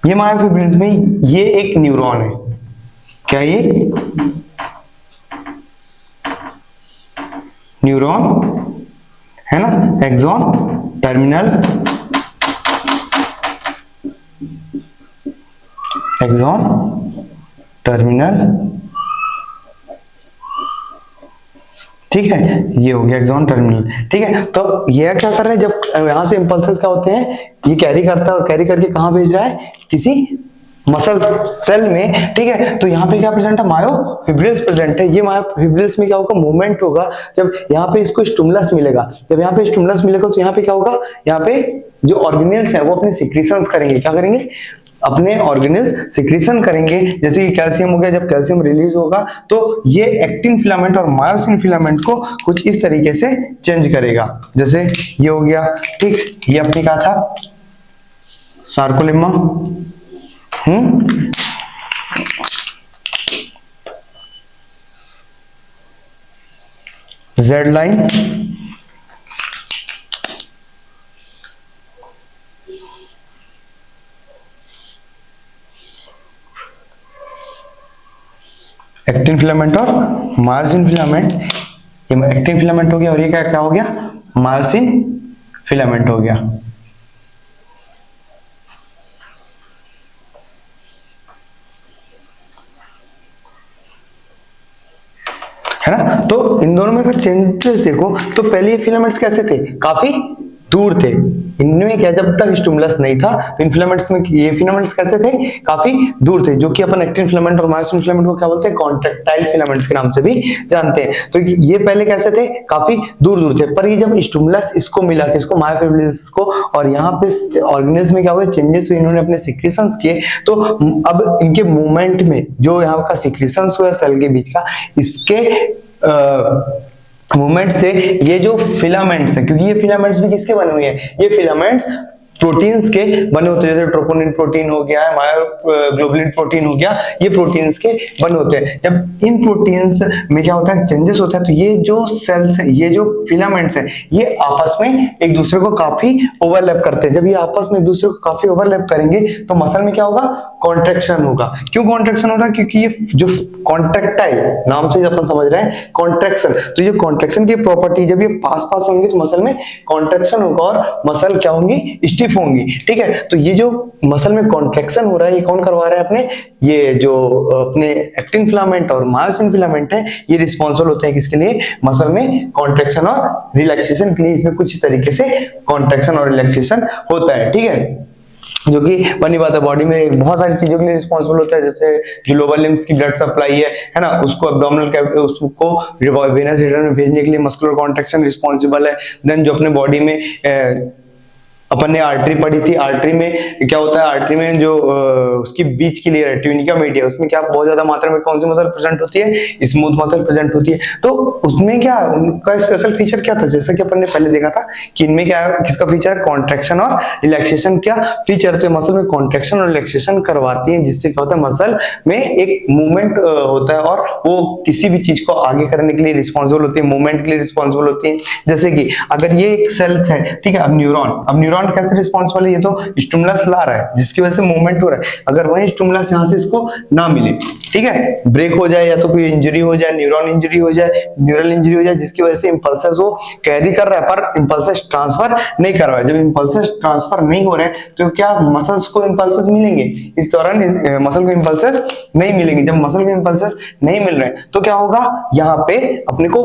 ये मायोफिब्रिल्स में ये एक न्यूरॉन है, क्या ये न्यूरॉन है ना, एक्सॉन टर्मिनल, एक्सॉन टर्मिनल, ठीक है, ये हो गया एक्सॉन टर्मिनल। ठीक है, तो ये क्या कर रहा है, जब यहां से इंपल्सेस क्या होते हैं, ये कैरी करता है, कैरी करके कहां भेज रहा है, किसी मसल सेल में। ठीक है, तो यहाँ पे क्या प्रेजेंट है, मायोफिब्रिल्स प्रेजेंट है। ये मायोफिब्रिल्स में क्या होगा, मूवमेंट होगा जब यहाँ पे इसको स्टिमुलस मिलेगा। जब यहाँ पे स्टिमुलस मिलेगा तो यहाँ पे क्या होगा, यहाँ पे जो ऑर्गेनेल्स है वो अपने सिक्रीशंस करेंगे, क्या करेंगे, अपने ऑर्गेनेल्स सिक्रीशन करेंगे। जैसे कि कैल्शियम हो गया, जब कैल्शियम रिलीज होगा तो ये एक्टिन फिलामेंट और मायोसिन फिलामेंट को कुछ इस तरीके से चेंज करेगा। जैसे ये हो गया, ठीक, ये अपनी कहा था sarcolemma, Z line, actin filament और मायोसिन फिलामेंट। ये एक्टिन फिलामेंट हो गया और ये क्या क्या हो गया, मायोसिन फिलामेंट हो गया। है ना, तो इन दोनों में अगर चेंजेस देखो तो पहले ये फिलामेंट्स कैसे थे, काफी दूर थे। इनमें क्या, जब तक स्टिमुलस नहीं था तो इन फिलामेंट्स में ये फिलामेंट्स कैसे थे, काफी दूर थे, जो कि अपन एक्टिन फिलामेंट और मायोसिन फिलामेंट को क्या बोलते हैं, कॉन्ट्रैक्टाइल फिलामेंट्स के नाम से भी जानते हैं। तो ये पहले कैसे थे, काफी दूर दूर थे, पर ये जब स्टिमुलस इसको मिला, किसको, मायोफिब्रिल्स को, और यहाँ पे ऑर्गेनेल्स में क्या हुआ, चेंजेस हुए, इन्होंने अपने सिक्रीशंस किए, तो अब इनके मूवमेंट में जो यहाँ का सिक्रीशंस हुआ सेल के बीच का, इसके मूवमेंट से ये जो फिलामेंट्स है, क्योंकि ये फिलामेंट्स भी किसके बने हुए हैं, ये फिलामेंट्स प्रोटीन्स के बने होते हैं। जैसे ट्रोपोनिन प्रोटीन हो गया, मायोग्लोबिन प्रोटीन हो गया, ये प्रोटीन्स के बने होते हैं। जब इन प्रोटीन्स में क्या होता है, चेंजेस होता है, तो ये जो सेल्स है, ये जो फिलामेंट्स है, ये आपस में एक दूसरे को काफी ओवरलैप करते हैं। जब ये आपस में एक दूसरे को काफी ओवरलैप करेंगे तो मसल में क्या होगा, कॉन्ट्रैक्शन होगा। क्यों कॉन्ट्रैक्शन हो रहा है, क्योंकि ये जो कॉन्ट्रैक्टाइल नाम से अपन समझ रहे हैं कॉन्ट्रैक्शन, तो ये कॉन्ट्रैक्शन की प्रॉपर्टी, जब ये पास पास होंगे तो मसल में कॉन्ट्रैक्शन होगा और मसल क्या होंगी, स्टिफ होंगी। ठीक है, तो ये जो मसल में कॉन्ट्रैक्शन हो रहा है, ये कौन करवा रहा है, अपने ये जो अपने एक्टिन फिलामेंट और मायोसिन फिलामेंट है, ये रिस्पॉन्सिबल होते हैं किसके लिए, मसल में कॉन्ट्रैक्शन और रिलैक्सेशन के लिए। इसमें कुछ तरीके से कॉन्ट्रैक्शन और रिलैक्सेशन होता है। ठीक है, जो कि बनी बात है, बॉडी में बहुत सारी चीजों के लिए रिस्पॉन्सिबल होता है। जैसे जो लोअर लिम्स की ब्लड सप्लाई है ना, उसको एब्डोमिनल कैविटी, उसको वेनस रीजन में भेजने के लिए मस्कुलर कॉन्ट्रैक्शन रिस्पॉन्सिबल है। देन जो अपने बॉडी में अपन ने आर्टरी पढ़ी थी, आर्टरी में क्या होता है, आर्टरी में जो उसकी बीच की लेयर है, ट्यूनिका मीडिया, उसमें क्या बहुत ज्यादा मात्रा में कौन सी मसल प्रेजेंट होती है, स्मूथ मसल प्रेजेंट होती है। तो उसमें क्या उनका स्पेशल फीचर क्या था, जैसा कि अपन ने पहले देखा था कि इनमें क्या किसका फीचर है, कॉन्ट्रैक्शन और रिलैक्सेशन क्या फीचर। तो मसल में कॉन्ट्रैक्शन और रिलैक्सेशन करवाती है, जिससे क्या होता है, मसल में एक मूवमेंट होता है और वो किसी भी चीज को आगे करने के लिए रिस्पॉन्सिबल होती है, मूवमेंट के लिए रिस्पॉन्सिबल होती है। जैसे कि अगर ये एक सेल है, ठीक है, अब न्यूरॉन कैसे रिस्पॉन्सिबल है, ये तो स्टिमुलस ला रहा है जिसकी वजह से मूवमेंट हो रहा है। अगर वही स्टिमुलस यहाँ से इसको ना मिले, ठीक है, ब्रेक हो जाए या तो कोई इंजरी हो जाए, न्यूरॉन इंजरी हो जाए, न्यूरल इंजरी हो जाए, जिसकी वजह से इंपल्सेस वो कैरी कर रहा है पर इंपल्सेस ट्रांसफर नहीं कर रहा है। जब इंपल्सेस ट्रांसफर नहीं हो रहे तो क्या मसल्स को इंपल्सेस मिलेंगे, इस दौरान मसल को इंपल्सेस नहीं मिलेंगे। जब मसल को इंपल्सेस नहीं मिल रहे तो क्या होगा, यहाँ पे अपने को,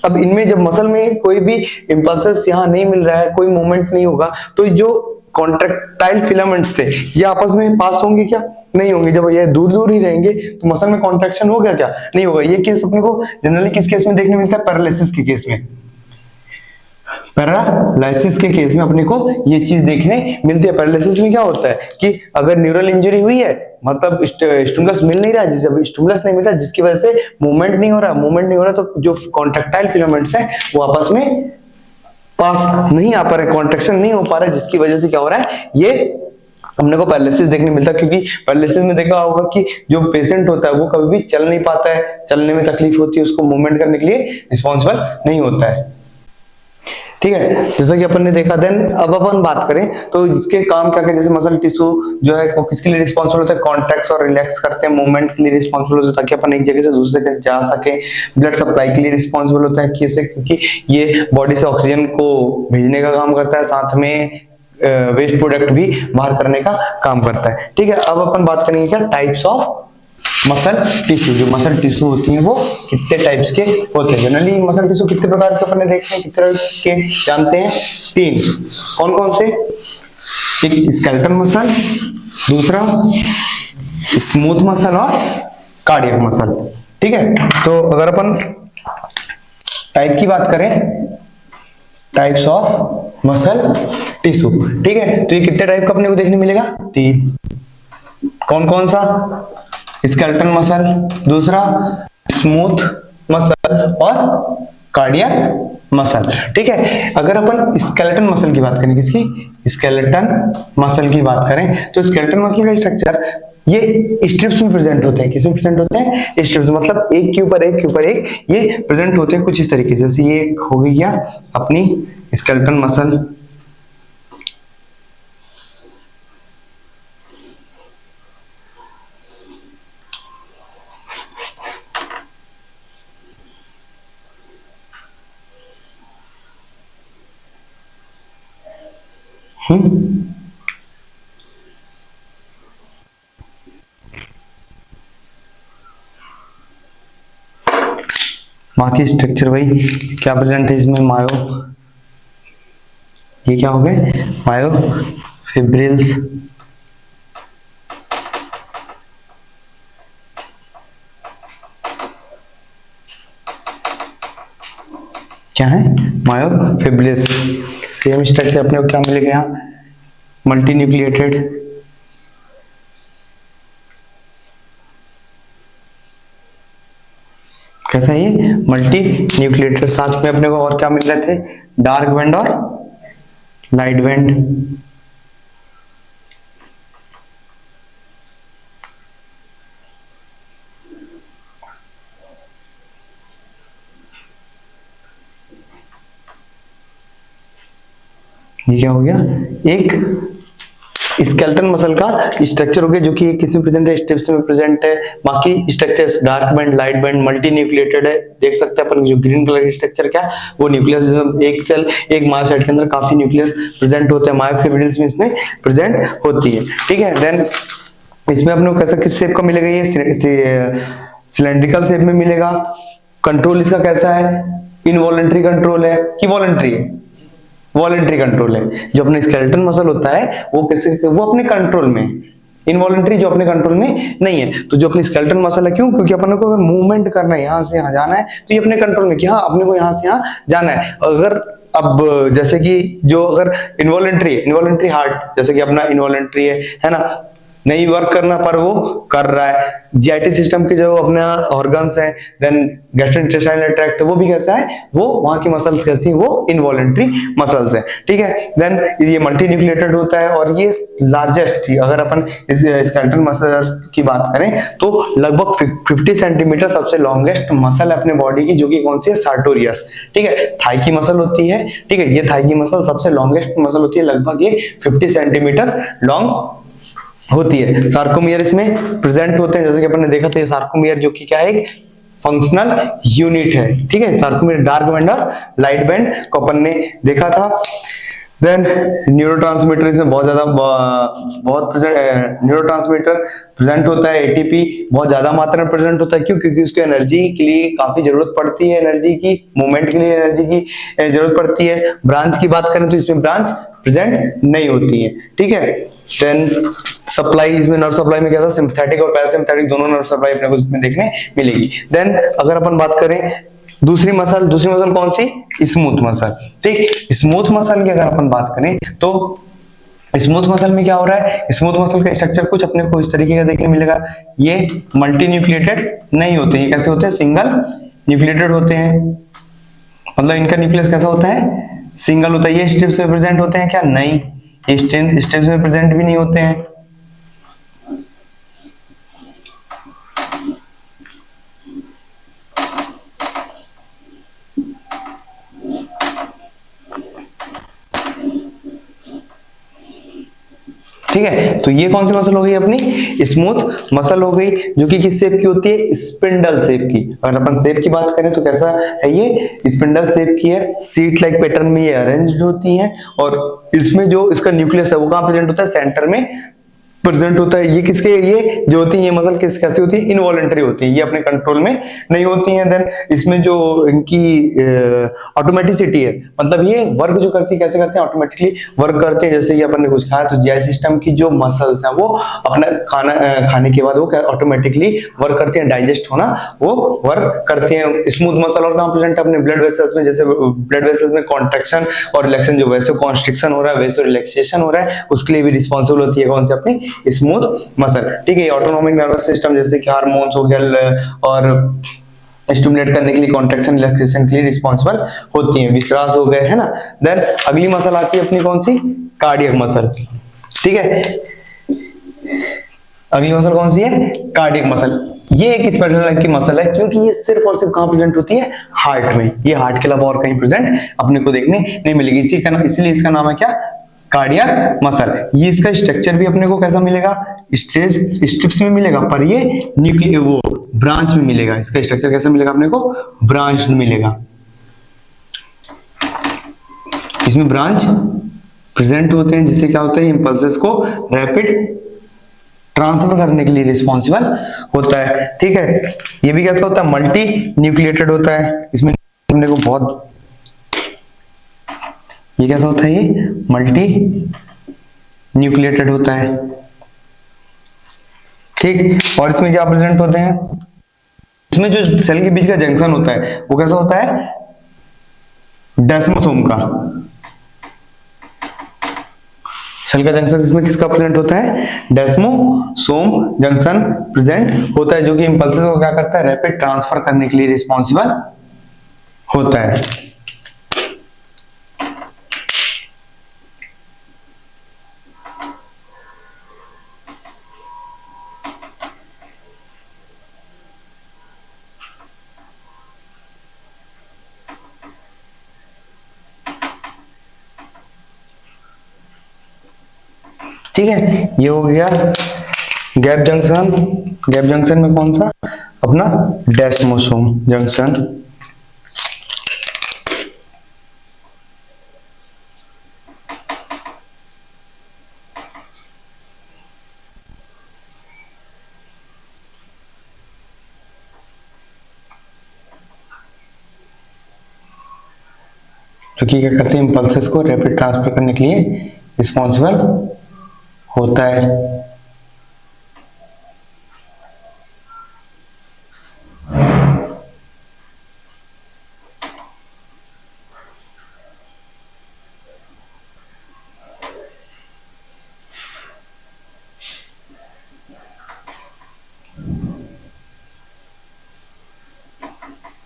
अब इनमें जब मसल में कोई भी इंपल्सेस यहाँ नहीं मिल रहा है, कोई मूवमेंट नहीं होगा, तो जो कॉन्ट्रैक्टाइल फिलामेंट्स थे ये आपस में पास होंगे क्या, नहीं होंगे। जब ये दूर दूर ही रहेंगे तो मसल में कॉन्ट्रैक्शन हो गया क्या, नहीं होगा। ये केस अपने को जनरली किस केस में देखने मिलता है, पैरालिसिस के केस में। पैरालिसिस के केस में अपने को ये चीज देखने मिलती है। पैरालिसिस में क्या होता है कि अगर न्यूरल इंजरी हुई है, मतलब स्टिमुलस मिल नहीं रहा है, जब स्टिमुलस नहीं मिल रहा जिसकी वजह से मूवमेंट नहीं हो रहा, तो जो कॉन्ट्रैक्टाइल फिलामेंट्स हैं वो आपस में पास नहीं आ पा रहे, कॉन्ट्रैक्शन नहीं हो पा रहा है, जिसकी वजह से क्या हो रहा है, ये हमने को पैरालिसिस देखने मिलता है। क्योंकि पैरालिसिस में देखा होगा कि जो पेशेंट होता है वो कभी भी चल नहीं पाता है, चलने में तकलीफ होती है, उसको मूवमेंट करने के लिए रिस्पॉन्सिबल नहीं होता है। ठीक है, जैसा कि अपन ने देखा। देन अब अपन बात करें तो इसके काम क्या क्या, जैसे मसल टिश्यू जो है वो किसके लिए रिस्पॉन्सिबल होता है, कॉन्ट्रैक्ट और रिलैक्स करते हैं, मूवमेंट के लिए रिस्पॉन्सिबल होता है ताकि अपन एक जगह से दूसरे जगह जा सके, ब्लड सप्लाई के लिए रिस्पॉन्सिबल होता है कैसे, क्योंकि ये बॉडी से ऑक्सीजन को भेजने का काम करता है, साथ में वेस्ट प्रोडक्ट भी बाहर करने का काम करता है। ठीक है, अब अपन बात करेंगे क्या, टाइप्स ऑफ मसल टिश्यू। जो मसल टिश्यू होती हैं वो कितने टाइप्स के होते हैं। जनरली मसल टिश्यू कितने प्रकार के अपने देखते हैं, कितने के जानते हैं, 3। कौन कौन से, एक स्केलेटल मसल, दूसरा स्मूथ मसल और कार्डियक मसल। ठीक है, तो अगर अपन टाइप की बात करें, टाइप्स ऑफ मसल टिश्यू, ठीक है, तो ये कितने टाइप का अपने को देखने मिलेगा, 3। कौन कौन सा, स्केलेटल मसल, दूसरा स्मूथ मसल और कार्डियक मसल। ठीक है, अगर अपन स्केलेटन मसल की बात करें, किसकी, स्केलेटन मसल की बात करें, तो स्केलेटन मसल का स्ट्रक्चर ये स्ट्रिप्स में प्रेजेंट होते हैं। किसमें प्रेजेंट होते हैं, स्ट्रिप्स, मतलब एक के ऊपर एक के ऊपर एक ये प्रेजेंट होते हैं कुछ इस तरीके से। जैसे ये हो गई क्या अपनी स्केलेटन मसल, बाकी स्ट्रक्चर भाई क्या प्रेजेंट है इसमें, मायो, ये क्या हो गए, मायो फिब्रिल्स, क्या है, मायो फिब्रिल्स। सेम स्ट्रक्चर अपने को क्या मिलेगा यहाँ, मल्टी न्यूक्लिएटेड, कैसा है ये, मल्टी न्यूक्लिएटेड। साथ में अपने को और क्या मिल रहे थे, डार्क बैंड और लाइट बैंड। ये क्या हो गया, एक स्केलेटन मसल का स्ट्रक्चर हो गया, जो कि किस में प्रेजेंट है, स्ट्रिप्स में प्रेजेंट है। बाकी structures dark band, light band, multi nucleated है। देख सकते हैं अपन जो ग्रीन कलर की स्ट्रक्चर क्या, वो न्यूक्लियस, एक सेल एक मायोसाइट के अंदर काफी न्यूक्लियस प्रेजेंट होते हैं, मायोफिब्रिल्स में इसमें प्रेजेंट होती है। ठीक है, देन इसमें अपने को कैसा, किस शेप का मिलेगा, ये सिलेंड्रिकल शेप में मिलेगा। कंट्रोल इसका कैसा है, इनवॉलंटरी कंट्रोल है कि वॉलंटरी है, वॉलंटरी कंट्रोल है। जो अपने स्केलेटन मसल होता है वो कैसे, वो अपने कंट्रोल में, इनवॉलंटरी जो अपने कंट्रोल में नहीं है। तो जो अपनी स्केलेटन मसल है, क्यों, क्योंकि अपन को अगर मूवमेंट करना है, यहाँ से यहाँ जाना है, तो ये अपने कंट्रोल में कि हाँ अपने को यहाँ से यहाँ जाना है। अगर अब जैसे कि जो अगर इनवॉलंटरी है, इनवॉलंटरी हार्ट जैसे कि अपना इनवॉलंटरी है ना, नहीं वर्क करना पर वो कर रहा है। जीआईटी सिस्टम के जो अपना ऑर्गन्स है, देन गैस्ट्रोइंटेस्टाइनल ट्रैक्ट, वो भी कैसा है, वो वहां की मसल्स कैसी है, वो इनवॉलंटरी मसल्स है। ठीक है, देन ये मल्टी न्यूक्लिएटेड होता है और ये लार्जेस्ट, अगर अपन इस स्केलेटल मसल्स की बात करें तो लगभग 50 सेंटीमीटर सबसे लॉन्गेस्ट मसल है अपने बॉडी की, जो कि कौन सी है, सार्टोरियस। ठीक है, थाई की मसल होती है। ठीक है, ये थाई की मसल सबसे लॉन्गेस्ट मसल होती है, लगभग ये 50 सेंटीमीटर लॉन्ग होती है। सार्कोमियर इसमें प्रेजेंट होते हैं, जैसे कि अपन ने देखा था सार्कोमियर जो कि क्या है, एक फंक्शनल यूनिट है। ठीक है, सार्कोमियर डार्क बैंड और लाइट बैंड को अपन ने देखा था। देन न्यूरोट्रांसमीटर इसमें बहुत ज्यादा बहुत प्रेजेंट, न्यूरोट्रांसमीटर प्रेजेंट होता है। एटीपी बहुत ज्यादा मात्रा में प्रेजेंट होता है, क्यों, क्योंकि उसको एनर्जी के लिए काफी जरूरत पड़ती है, एनर्जी की, मूवमेंट के लिए एनर्जी की जरूरत पड़ती है। ब्रांच की बात करें तो इसमें ब्रांच प्रेजेंट नहीं होती है। ठीक है, देन सप्लाई, इसमें नर्व सप्लाई में क्या था, सिंपैथेटिक और पैरासिम्पैथेटिक दोनों नर्व सप्लाई अपने को इसमें देखने मिलेगी। देन अगर अपन बात करें दूसरी मसल कौन सी, स्मूथ मसल। ठीक, स्मूथ मसल की अगर अपन बात करें तो स्मूथ मसल में क्या हो रहा है, स्मूथ मसल का स्ट्रक्चर कुछ अपने को इस तरीके का देखने मिलेगा। ये मल्टी न्यूक्लिएटेड नहीं होते, ये कैसे होते हैं, सिंगल न्यूक्लिएटेड होते हैं। मतलब इनका न्यूक्लियस कैसा होता है, सिंगल होता है। ये स्ट्रिप्स में प्रेजेंट होते हैं क्या, नहीं, ये स्ट्रिप्स में प्रेजेंट भी नहीं होते हैं। ठीक है। तो ये कौन सी मसल हो गई अपनी, स्मूथ मसल हो गई, जो कि किस शेप की होती है, स्पिंडल शेप की। अगर अपन शेप की बात करें तो कैसा है, ये स्पिंडल शेप की है, सीट लाइक पैटर्न में ये अरेंज्ड होती है, और इसमें जो इसका न्यूक्लियस है वो कहां प्रेजेंट होता है, सेंटर में प्रेजेंट होता है। ये किसके, ये जो होती है ये मसल किस कैसी होती है, इनवॉलंटरी होती है, ये अपने कंट्रोल में नहीं होती है। देन इसमें जो इनकी ऑटोमेटिसिटी है, मतलब ये वर्क जो करती है कैसे करते हैं, ऑटोमेटिकली वर्क करते हैं। जैसे कि अपन ने कुछ खाया तो जीआई सिस्टम की जो मसल्स हैं वो अपना खाना खाने के बाद वो ऑटोमेटिकली वर्क करती हैं, डाइजेस्ट होना वो वर्क करती हैं। स्मूथ मसल और कहां प्रेजेंट है, अपने ब्लड वेसल्स में, जैसे ब्लड वेसल्स में कॉन्ट्रैक्शन और रिलैक्सेशन, जो वैसे कॉन्स्ट्रिक्शन हो रहा है वैसे रिलैक्सेशन हो रहा है, उसके लिए भी रिस्पॉन्सिबल होती है कौन सी, अपनी स्मूथ मसल। ठीक है। ऑटोनॉमिक नर्वस सिस्टम जैसे कि हार्मोन्स हो गया और स्टिमुलेट करने के लिए, कॉन्ट्रैक्शन रिलैक्सेशन के लिए रिस्पॉन्सिबल होती हैं। विश्वास हो गए, है ना। देन अगली मसल आती है अपनी कौन सी, कार्डियक मसल। ठीक है। अगली मसल कौन सी है, कार्डियक मसल। ये एक स्पेशल टाइप की मसल है, क्योंकि ये सिर्फ और सिर्फ कहां प्रेजेंट होती है, हार्ट में। ये हार्ट के अलावा और कहीं प्रेजेंट अपने को देखने नहीं मिलेगी। इसलिए इसका नाम है क्या, कार्डियक मसल। ये इसका स्ट्रक्चर भी अपने को कैसा मिलेगा, स्ट्रिप्स में मिलेगा, पर ये न्यूक्लियर वो ब्रांच में मिलेगा। इसका स्ट्रक्चर कैसा मिलेगा अपने को, ब्रांच में मिलेगा। इसमें ब्रांच प्रेजेंट होते हैं, जिससे क्या होता है, इंपल्सेस को रैपिड ट्रांसफर करने के लिए रिस्पॉन्सिबल होता है। ठीक है। ये भी कैसा होता है, मल्टी न्यूक्लिएटेड होता है। इसमें अपने को बहुत, ये कैसा होता है, ये मल्टी न्यूक्लिएटेड होता है। ठीक। और इसमें क्या प्रेजेंट होते हैं, इसमें जो सेल के बीच का जंक्शन होता है वो कैसा होता है, डेस्मोसोम का। सेल का जंक्शन इसमें किसका प्रेजेंट होता है, डेस्मोसोम जंक्शन प्रेजेंट होता है, जो कि इंपल्सेस को क्या करता है, रैपिड ट्रांसफर करने के लिए रिस्पॉन्सिबल होता है। ठीक है। ये हो गया गैप जंक्शन। गैप जंक्शन में कौन सा, अपना डेस्मोसोम जंक्शन। जो कि क्या करते हैं, इंपल्सेस को रैपिड ट्रांसफर करने के लिए रिस्पॉन्सिबल होता है।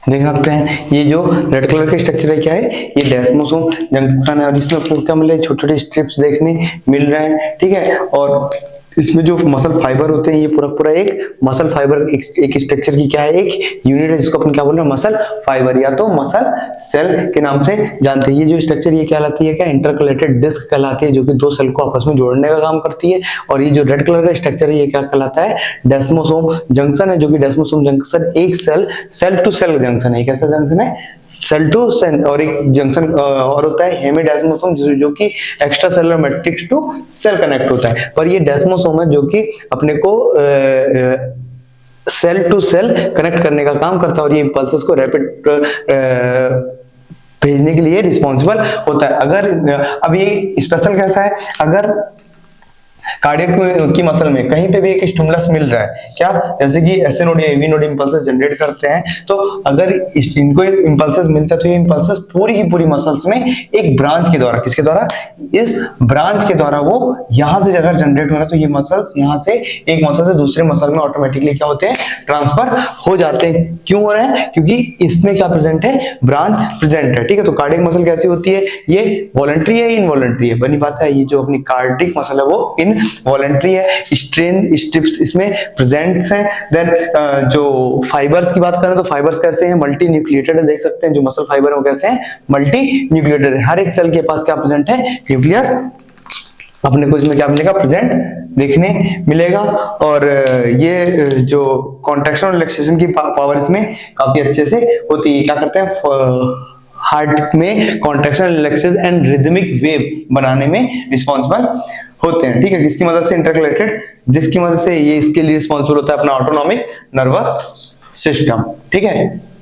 देख सकते हैं ये जो रेड कलर के स्ट्रक्चर है क्या है, ये डेस्मोसोम जंक्शन है, और इसमें आपको क्या मिल रहा है, छोटे छोटे स्ट्रिप्स देखने मिल रहे हैं। ठीक है। और इसमें जो मसल फाइबर होते हैं, ये पूरा पूरा एक मसल फाइबर एक स्ट्रक्चर की क्या है, एक यूनिट है, जिसको अपन क्या बोल रहे हैं, मसल फाइबर या तो मसल सेल के नाम से जानते हैं। ये जो स्ट्रक्चर ये कहलाती है क्या, इंटरकलेटेड डिस्क कहलाती है, जो कि दो सेल को आपस में जोड़ने का काम करती है। और ये जो रेड कलर का स्ट्रक्चर है ये क्या कहलाता है, डेस्मोसोम जंक्शन है, जो कि डेस्मोसोम जंक्शन एक सेल टू सेल जंक्शन है। कैसा जंक्शन है, सेल टू सेल। और एक जंक्शन और होता है हेमिडेस्मोसोम, जो कि extracellular matrix to cell connect होता है। पर ये डेस्मोसोम है जो कि अपने को सेल टू सेल कनेक्ट करने का काम करता है, और ये इंपल्सेस को रैपिड भेजने के लिए रिस्पॉन्सिबल होता है। अगर अब ये स्पेशल कैसा है, अगर कार्डियक की मसल में कहीं पे भी एक स्टिमुलस मिल रहा है क्या, जैसे कि एसए नोड या एवी नोड इंपल्सेस जनरेट करते हैं, तो अगर इनको इंपल्सेस मिलता है तो ये इंपल्सेस पूरी की पूरी मसल्स में एक ब्रांच के द्वारा, किसके द्वारा, इस ब्रांच के द्वारा वो यहां से अगर जनरेट हो रहा है तो ये मसल्स यहां से एक मसल से दूसरे मसल में ऑटोमेटिकली क्या होते हैं, ट्रांसफर हो जाते हैं। क्यों हो रहे हैं, क्योंकि इसमें क्या प्रेजेंट है, ब्रांच प्रेजेंट है। ठीक है। तो कार्डियक मसल कैसी होती है, ये वॉलंटरी है, इनवॉलंटरी है, बनी बात है। ये जो अपनी कार्डियक मसल है वो इन वॉलंटरी है, स्ट्रेन स्ट्रिप्स इसमें प्रेजेंट्स हैं। देन जो फाइबर्स की बात करें तो फाइबर्स कैसे हैं, मल्टी न्यूक्लिएटेड है, देख सकते हैं जो मसल फाइबर है वो कैसे हैं, मल्टी न्यूक्लिएटेड है। हर एक सेल के पास क्या प्रेजेंट है, न्यूक्लियस अपने को इसमें क्या मिलेगा, प्रेजेंट देखने मिलेगा। और ये जो कॉन्ट्रैक्शन और रिलैक्सेशन की पावर इसमें काफी अच्छे से होती है। क्या करते हैं, हार्ट में contraction, relaxation and rhythmic wave बनाने में रिस्पॉन्सिबल होते हैं। ठीक है, किसकी मदद से इंटरकलेटेड, जिसकी मदद से ये इसके लिए रिस्पॉन्सिबल होता है अपना ऑटोनॉमिक नर्वस सिस्टम। ठीक है।